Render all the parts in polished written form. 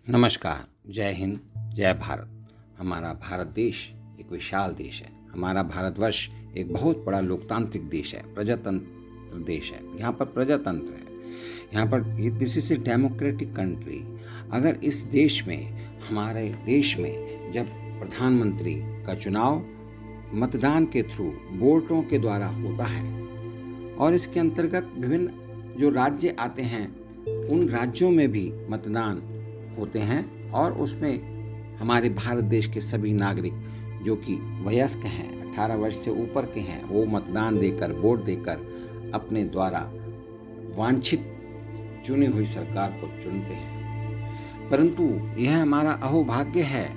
नमस्कार। जय हिंद, जय भारत। हमारा भारत देश एक विशाल देश है। हमारा भारतवर्ष एक बहुत बड़ा लोकतांत्रिक देश है, प्रजातंत्र देश है। यहाँ पर प्रजातंत्र है, यहाँ पर this is a democratic country. अगर इस देश में, हमारे देश में जब प्रधानमंत्री का चुनाव मतदान के थ्रू वोटों के द्वारा होता है और इसके अंतर्गत विभिन्न जो राज्य आते हैं उन राज्यों में भी मतदान होते हैं और उसमें हमारे भारत देश के सभी नागरिक जो कि वयस्क हैं, 18 वर्ष से ऊपर के हैं, वो मतदान देकर, वोट देकर अपने द्वारा वांछित चुनी हुई सरकार को चुनते हैं। परंतु यह हमारा अहोभाग्य है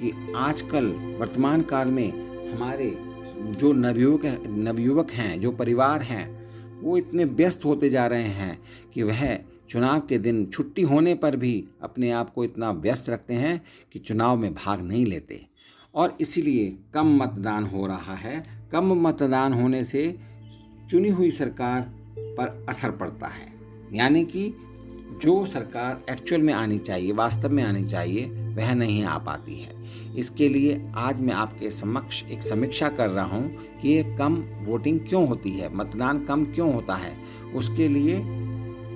कि आजकल वर्तमान काल में हमारे जो नवयुवक हैं, जो परिवार हैं, वो इतने व्यस्त होते जा रहे हैं कि वह चुनाव के दिन छुट्टी होने पर भी अपने आप को इतना व्यस्त रखते हैं कि चुनाव में भाग नहीं लेते और इसीलिए कम मतदान हो रहा है। कम मतदान होने से चुनी हुई सरकार पर असर पड़ता है, यानी कि जो सरकार एक्चुअल में आनी चाहिए, वास्तव में आनी चाहिए, वह नहीं आ पाती है। इसके लिए आज मैं आपके समक्ष एक समीक्षा कर रहा हूँ कि ये कम वोटिंग क्यों होती है, मतदान कम क्यों होता है। उसके लिए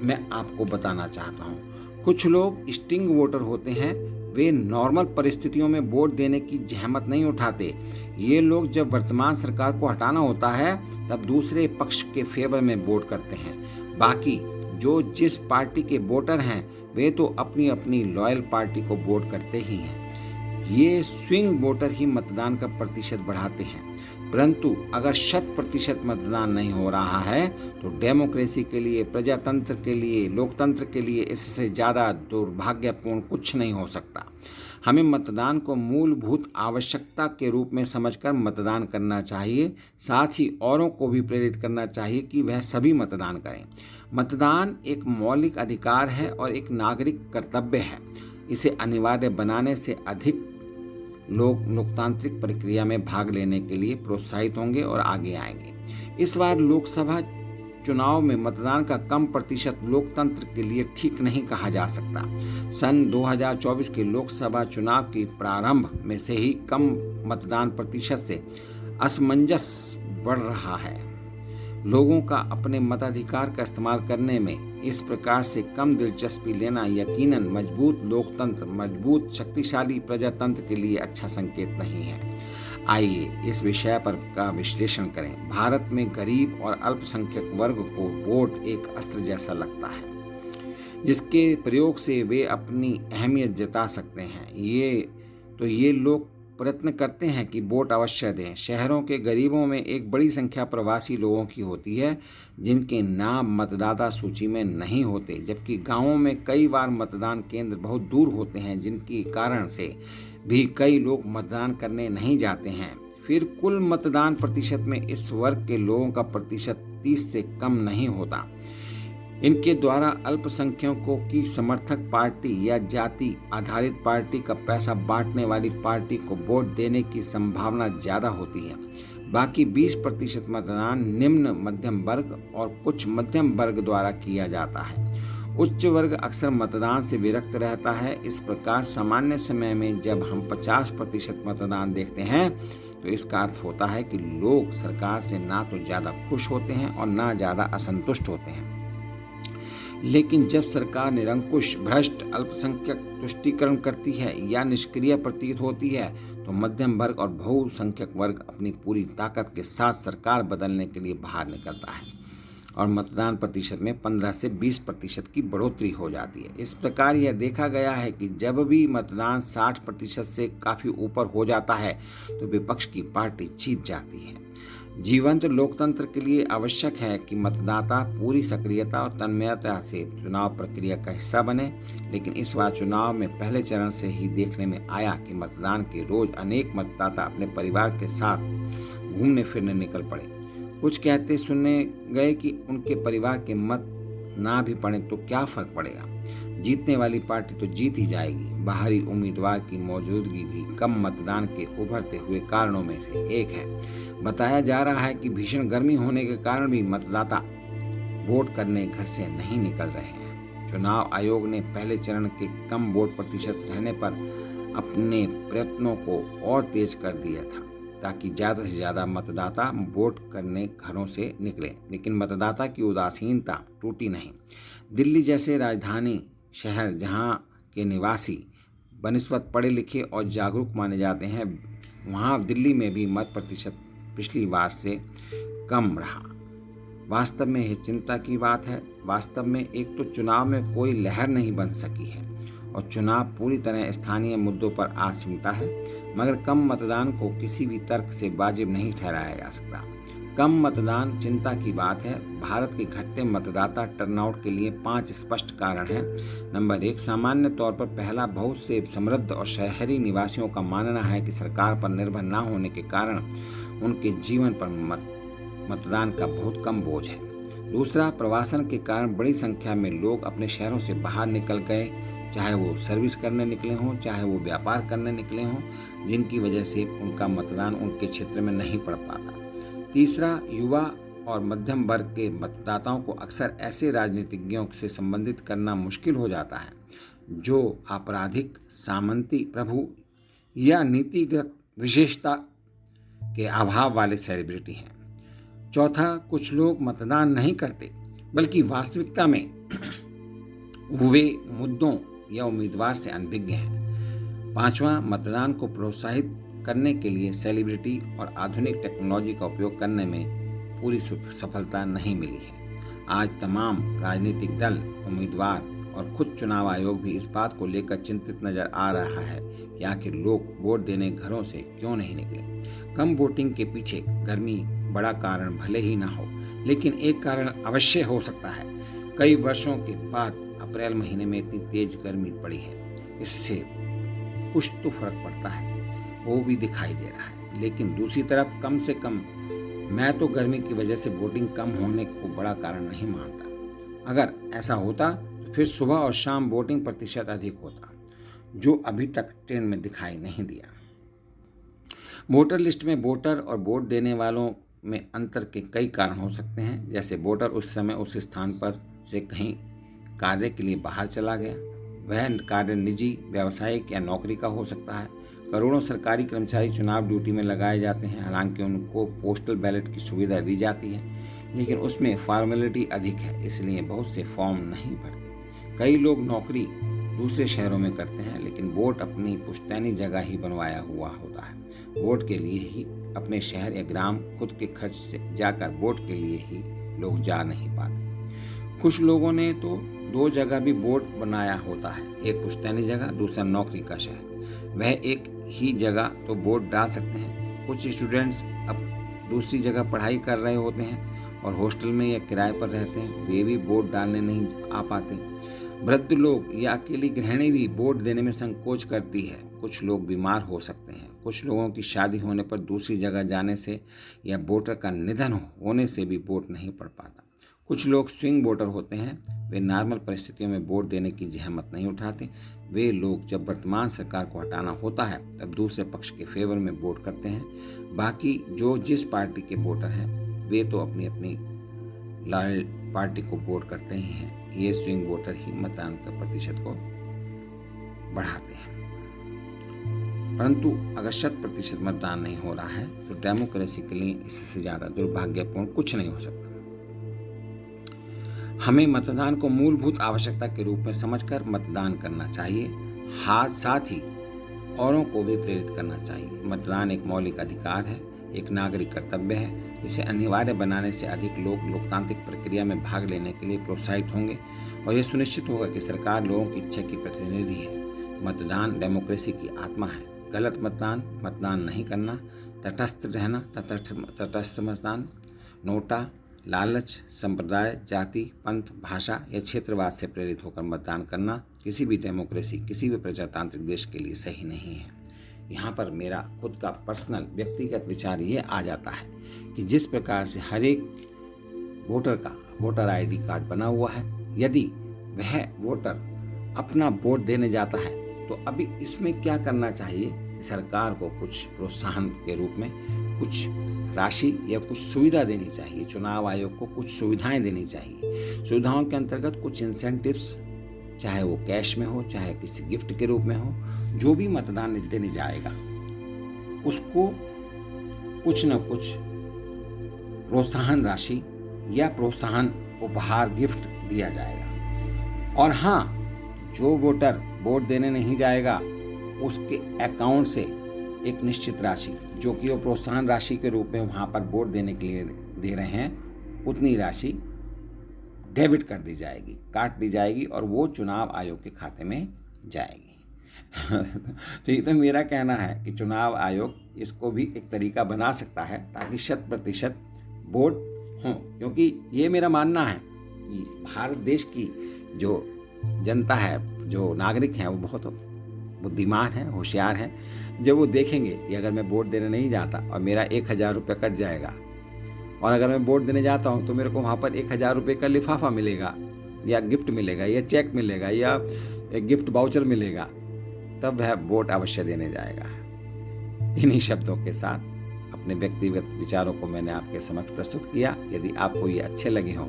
मैं आपको बताना चाहता हूँ। कुछ लोग स्टिंग वोटर होते हैं, वे नॉर्मल परिस्थितियों में वोट देने की जहमत नहीं उठाते। ये लोग जब वर्तमान सरकार को हटाना होता है तब दूसरे पक्ष के फेवर में वोट करते हैं। बाकी जो जिस पार्टी के वोटर हैं वे तो अपनी अपनी लॉयल पार्टी को वोट करते ही हैं। ये स्विंग वोटर ही मतदान का प्रतिशत बढ़ाते हैं। परंतु अगर 100% मतदान नहीं हो रहा है तो डेमोक्रेसी के लिए, प्रजातंत्र के लिए, लोकतंत्र के लिए इससे ज़्यादा दुर्भाग्यपूर्ण कुछ नहीं हो सकता। हमें मतदान को मूलभूत आवश्यकता के रूप में समझकर मतदान करना चाहिए। साथ ही औरों को भी प्रेरित करना चाहिए कि वह सभी मतदान करें। मतदान एक मौलिक अधिकार है और एक नागरिक कर्तव्य है। इसे अनिवार्य बनाने से अधिक लोग लोकतांत्रिक प्रक्रिया में भाग लेने के लिए प्रोत्साहित होंगे और आगे आएंगे। इस बार लोकसभा चुनाव में मतदान का कम प्रतिशत लोकतंत्र के लिए ठीक नहीं कहा जा सकता। सन 2024 के लोकसभा चुनाव के प्रारंभ में से ही कम मतदान प्रतिशत से असमंजस बढ़ रहा है। लोगों का अपने मताधिकार का इस्तेमाल करने में इस प्रकार से कम दिलचस्पी लेना यकीनन मजबूत लोकतंत्र, मजबूत शक्तिशाली प्रजातंत्र के लिए अच्छा संकेत नहीं है। आइए इस विषय पर का विश्लेषण करें। भारत में गरीब और अल्पसंख्यक वर्ग को वोट एक अस्त्र जैसा लगता है, जिसके प्रयोग से वे अपनी अहमियत जता सकते हैं। ये लोग प्रयत्न करते हैं कि वोट अवश्य दें। शहरों के गरीबों में एक बड़ी संख्या प्रवासी लोगों की होती है जिनके नाम मतदाता सूची में नहीं होते, जबकि गांवों में कई बार मतदान केंद्र बहुत दूर होते हैं, जिनके कारण से भी कई लोग मतदान करने नहीं जाते हैं। फिर कुल मतदान प्रतिशत में इस वर्ग के लोगों का प्रतिशत 30 से कम नहीं होता। इनके द्वारा अल्पसंख्यकों की समर्थक पार्टी या जाति आधारित पार्टी का पैसा बांटने वाली पार्टी को वोट देने की संभावना ज़्यादा होती है। बाकी 20% मतदान निम्न मध्यम वर्ग और कुछ मध्यम वर्ग द्वारा किया जाता है। उच्च वर्ग अक्सर मतदान से विरक्त रहता है। इस प्रकार सामान्य समय में जब हम 50% मतदान देखते हैं तो इसका अर्थ होता है कि लोग सरकार से ना तो ज़्यादा खुश होते हैं और ना ज़्यादा असंतुष्ट होते हैं। लेकिन जब सरकार निरंकुश, भ्रष्ट, अल्पसंख्यक तुष्टीकरण करती है या निष्क्रिय प्रतीत होती है तो मध्यम वर्ग और बहुसंख्यक वर्ग अपनी पूरी ताकत के साथ सरकार बदलने के लिए बाहर निकलता है और मतदान प्रतिशत में 15 से 20% की बढ़ोतरी हो जाती है। इस प्रकार यह देखा गया है कि जब भी मतदान 60% से काफ़ी ऊपर हो जाता है तो विपक्ष की पार्टी जीत जाती है। जीवंत लोकतंत्र के लिए आवश्यक है कि मतदाता पूरी सक्रियता और तन्मयता से चुनाव प्रक्रिया का हिस्सा बने। लेकिन इस बार चुनाव में पहले चरण से ही देखने में आया कि मतदान के रोज अनेक मतदाता अपने परिवार के साथ घूमने फिरने निकल पड़े। कुछ कहते सुनने गए कि उनके परिवार के मत ना भी पड़े तो क्या फर्क पड़ेगा, जीतने वाली पार्टी तो जीत ही जाएगी। बाहरी उम्मीदवार की मौजूदगी भी कम मतदान के उभरते हुए कारणों में से एक है। बताया जा रहा है कि भीषण गर्मी होने के कारण भी मतदाता वोट करने घर से नहीं निकल रहे हैं। चुनाव आयोग ने पहले चरण के कम वोट प्रतिशत रहने पर अपने प्रयत्नों को और तेज कर दिया था ताकि ज़्यादा से ज़्यादा मतदाता वोट करने घरों से निकलें, लेकिन मतदाता की उदासीनता टूटी नहीं। दिल्ली जैसे राजधानी शहर जहां के निवासी बनिस्बत पढ़े लिखे और जागरूक माने जाते हैं, वहां दिल्ली में भी मत प्रतिशत पिछली बार से कम रहा। वास्तव में यह चिंता की बात है। वास्तव में एक तो चुनाव में कोई लहर नहीं बन सकी है और चुनाव पूरी तरह स्थानीय मुद्दों पर आज सिमटा है, मगर कम मतदान को किसी भी तर्क से वाजिब नहीं ठहराया जा सकता। कम मतदान चिंता की बात है। भारत के घटते मतदाता टर्नआउट के लिए 5 स्पष्ट कारण हैं। नंबर 1, सामान्य तौर पर पहला, बहुत से समृद्ध और शहरी निवासियों का मानना है कि सरकार पर निर्भर न होने के कारण उनके जीवन पर मतदान का बहुत कम बोझ है। दूसरा, प्रवासन के कारण बड़ी संख्या में लोग अपने शहरों से बाहर निकल गए, चाहे वो सर्विस करने निकले हों, चाहे वो व्यापार करने निकले हों, जिनकी वजह से उनका मतदान उनके क्षेत्र में नहीं पड़ पाता। तीसरा, युवा और मध्यम वर्ग के मतदाताओं को अक्सर ऐसे राजनीतिज्ञों से संबंधित करना मुश्किल हो जाता है जो आपराधिक, सामंती, प्रभु या नीतिगत विशेषता के अभाव वाले सेलिब्रिटी हैं। चौथा, कुछ लोग मतदान नहीं करते बल्कि वास्तविकता में हुए मुद्दों या उम्मीदवार से अनभिज्ञ हैं। पांचवा, मतदान को प्रोत्साहित करने के लिए सेलिब्रिटी और आधुनिक टेक्नोलॉजी का उपयोग करने में पूरी सफलता नहीं मिली है। आज तमाम राजनीतिक दल, उम्मीदवार और खुद चुनाव आयोग भी इस बात को लेकर चिंतित नजर आ रहा है कि आखिर लोग वोट देने घरों से क्यों नहीं निकले। कम वोटिंग के पीछे गर्मी बड़ा कारण भले ही ना हो, लेकिन एक कारण अवश्य हो सकता है। कई वर्षों के बाद अप्रैल महीने में इतनी तेज गर्मी पड़ी है, इससे कुछ तो फर्क पड़ता है, वो भी दिखाई दे रहा है। लेकिन दूसरी तरफ कम से कम मैं तो गर्मी की वजह से वोटिंग कम होने को बड़ा कारण नहीं मानता। अगर ऐसा होता तो फिर सुबह और शाम वोटिंग प्रतिशत अधिक होता, जो अभी तक ट्रेंड में दिखाई नहीं दिया। वोटर लिस्ट में वोटर और वोट देने वालों में अंतर के कई कारण हो सकते हैं, जैसे वोटर उस समय उस स्थान पर से कहीं कार्य के लिए बाहर चला गया, वह कार्य निजी, व्यावसायिक या नौकरी का हो सकता है। करोड़ों सरकारी कर्मचारी चुनाव ड्यूटी में लगाए जाते हैं, हालांकि उनको पोस्टल बैलेट की सुविधा दी जाती है, लेकिन उसमें फॉर्मेलिटी अधिक है, इसलिए बहुत से फॉर्म नहीं भरते। कई लोग नौकरी दूसरे शहरों में करते हैं, लेकिन वोट अपनी पुश्तैनी जगह ही बनवाया हुआ होता है। वोट के लिए ही अपने शहर या ग्राम खुद के खर्च से जाकर वोट के लिए ही लोग जा नहीं पाते। कुछ लोगों ने तो 2 जगह भी वोट बनाया होता है, एक पुश्तैनी जगह, दूसरा नौकरी का शहर। वह एक ही जगह तो वोट डाल सकते हैं। कुछ स्टूडेंट्स अब दूसरी जगह पढ़ाई कर रहे होते हैं और हॉस्टल में या किराए पर रहते हैं, वे भी वोट डालने नहीं आ पाते। वृद्ध लोग या अकेली गृहिणी भी वोट देने में संकोच करती है। कुछ लोग बीमार हो सकते हैं। कुछ लोगों की शादी होने पर दूसरी जगह जाने से या वोटर का निधन होने से भी वोट नहीं पड़ पाता। कुछ लोग स्विंग वोटर होते हैं, वे नॉर्मल परिस्थितियों में वोट देने की जहमत नहीं उठाते। वे लोग जब वर्तमान सरकार को हटाना होता है तब दूसरे पक्ष के फेवर में वोट करते हैं। बाकी जो जिस पार्टी के वोटर हैं वे तो अपनी अपनी लॉयल पार्टी को वोट करते ही हैं। ये स्विंग वोटर ही मतदान के प्रतिशत को बढ़ाते हैं। परंतु अगर 100% मतदान नहीं हो रहा है तो डेमोक्रेसी के लिए इससे ज़्यादा दुर्भाग्यपूर्ण कुछ नहीं हो सकता। हमें मतदान को मूलभूत आवश्यकता के रूप में समझकर मतदान करना चाहिए। साथ ही औरों को भी प्रेरित करना चाहिए। मतदान एक मौलिक अधिकार है, एक नागरिक कर्तव्य है। इसे अनिवार्य बनाने से अधिक लोग लोकतांत्रिक प्रक्रिया में भाग लेने के लिए प्रोत्साहित होंगे और यह सुनिश्चित होगा कि सरकार लोगों की इच्छा की प्रतिनिधि है। मतदान डेमोक्रेसी की आत्मा है। गलत मतदान नहीं करना, तटस्थ रहना, तटस्थ मतदान, नोटा, लालच, संप्रदाय, जाति, पंथ, भाषा या क्षेत्रवाद से प्रेरित होकर मतदान करना किसी भी डेमोक्रेसी, किसी भी प्रजातांत्रिक देश के लिए सही नहीं है। यहाँ पर मेरा खुद का पर्सनल व्यक्तिगत विचार ये आ जाता है कि जिस प्रकार से हर एक वोटर का वोटर आईडी कार्ड बना हुआ है, यदि वह वोटर अपना वोट देने जाता है तो अभी इसमें क्या करना चाहिए कि सरकार को कुछ प्रोत्साहन के रूप में कुछ राशि या कुछ सुविधा देनी चाहिए। चुनाव आयोग को कुछ सुविधाएं देनी चाहिए। सुविधाओं के अंतर्गत कुछ इंसेंटिव्स चाहे वो कैश में हो, चाहे किसी गिफ्ट के रूप में हो, जो भी मतदान देने जाएगा उसको कुछ न कुछ प्रोत्साहन राशि या प्रोत्साहन उपहार गिफ्ट दिया जाएगा। और हाँ, जो वोटर वोट देने नहीं जाएगा उसके अकाउंट से एक निश्चित राशि, जो कि वो प्रोत्साहन राशि के रूप में वहाँ पर वोट देने के लिए दे रहे हैं, उतनी राशि डेबिट कर दी जाएगी, काट दी जाएगी और वो चुनाव आयोग के खाते में जाएगी। तो ये तो मेरा कहना है कि चुनाव आयोग इसको भी एक तरीका बना सकता है ताकि 100% वोट हों, क्योंकि ये मेरा मानना है कि भारत देश की जो जनता है, जो नागरिक हैं, वो बहुत बुद्धिमान हैं, होशियार हैं। जब वो देखेंगे कि अगर मैं वोट देने नहीं जाता और मेरा 1000 रुपये कट जाएगा, और अगर मैं वोट देने जाता हूँ तो मेरे को वहाँ पर 1000 रुपये का लिफाफा मिलेगा या गिफ्ट मिलेगा या चेक मिलेगा या एक गिफ्ट वाउचर मिलेगा, तब वह वोट अवश्य देने जाएगा। इन्हीं शब्दों के साथ अपने व्यक्तिगत विचारों को मैंने आपके समक्ष प्रस्तुत किया। यदि आपको ये अच्छे लगे हों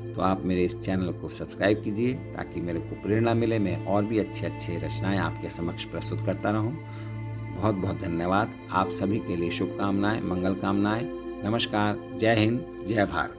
तो आप मेरे इस चैनल को सब्सक्राइब कीजिए ताकि मेरे को प्रेरणा मिले, मैं और भी अच्छे रचनाएं आपके समक्ष प्रस्तुत करता रहूं। बहुत बहुत धन्यवाद। आप सभी के लिए शुभकामनाएं, मंगल कामनाएं। नमस्कार। जय हिंद, जय भारत।